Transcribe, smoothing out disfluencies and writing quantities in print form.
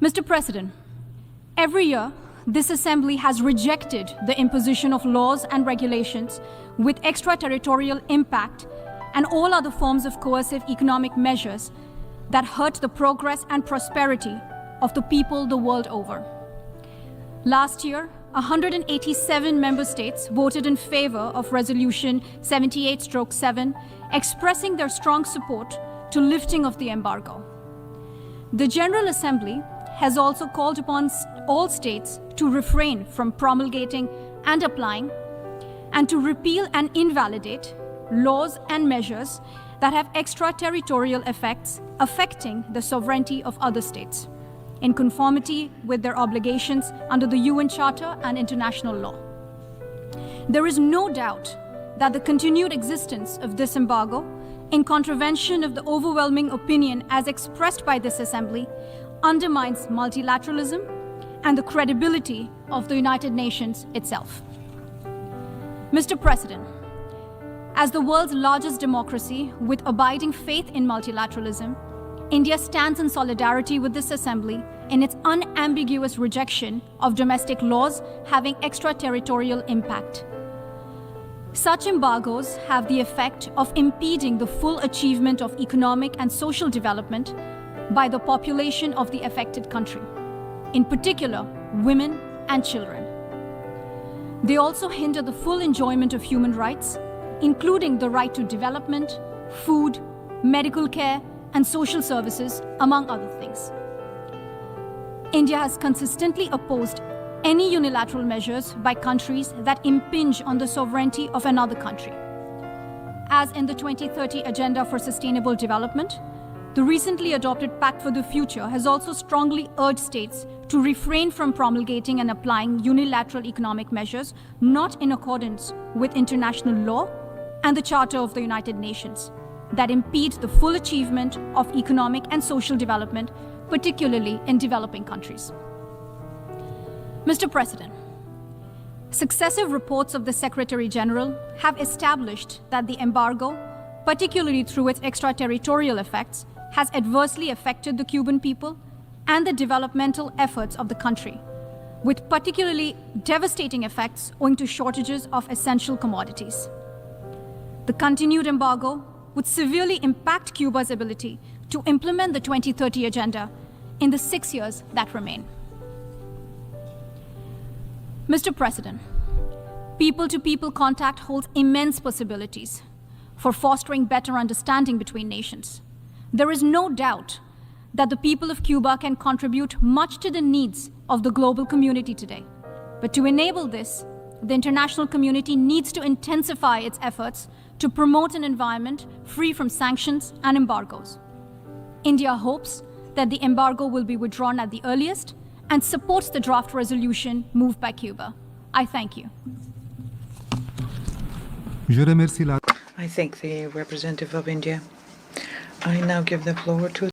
Mr. President, every year, this Assembly has rejected the imposition of laws and regulations with extraterritorial impact and all other forms of coercive economic measures that hurt the progress and prosperity of the people the world over. Last year, 187 member states voted in favor of Resolution 78/7, expressing their strong support to lifting of the embargo. The General Assembly has also called upon all states to refrain from promulgating and applying, and to repeal and invalidate laws and measures that have extraterritorial effects affecting the sovereignty of other states, in conformity with their obligations under the UN Charter and international law. There is no doubt that the continued existence of this embargo, in contravention of the overwhelming opinion as expressed by this Assembly, undermines multilateralism and the credibility of the United Nations itself. Mr. President, as the world's largest democracy with abiding faith in multilateralism, India stands in solidarity with this Assembly in its unambiguous rejection of domestic laws having extraterritorial impact. Such embargoes have the effect of impeding the full achievement of economic and social development by the population of the affected country, in particular women and children. They also hinder the full enjoyment of human rights, including the right to development, food, medical care, and social services, among other things. India has consistently opposed any unilateral measures by countries that impinge on the sovereignty of another country. As in the 2030 Agenda for Sustainable Development, the recently adopted Pact for the Future has also strongly urged states to refrain from promulgating and applying unilateral economic measures not in accordance with international law and the Charter of the United Nations that impede the full achievement of economic and social development, particularly in developing countries. Mr. President, successive reports of the Secretary General have established that the embargo, particularly through its extraterritorial effects, has adversely affected the Cuban people and the developmental efforts of the country, with particularly devastating effects owing to shortages of essential commodities. The continued embargo would severely impact Cuba's ability to implement the 2030 Agenda in the 6 years that remain. Mr. President, people-to-people contact holds immense possibilities for fostering better understanding between nations. There is no doubt that the people of Cuba can contribute much to the needs of the global community today. But to enable this, the international community needs to intensify its efforts to promote an environment free from sanctions and embargoes. India hopes that the embargo will be withdrawn at the earliest and supports the draft resolution moved by Cuba. I thank you. I thank the representative of India. I now give the floor to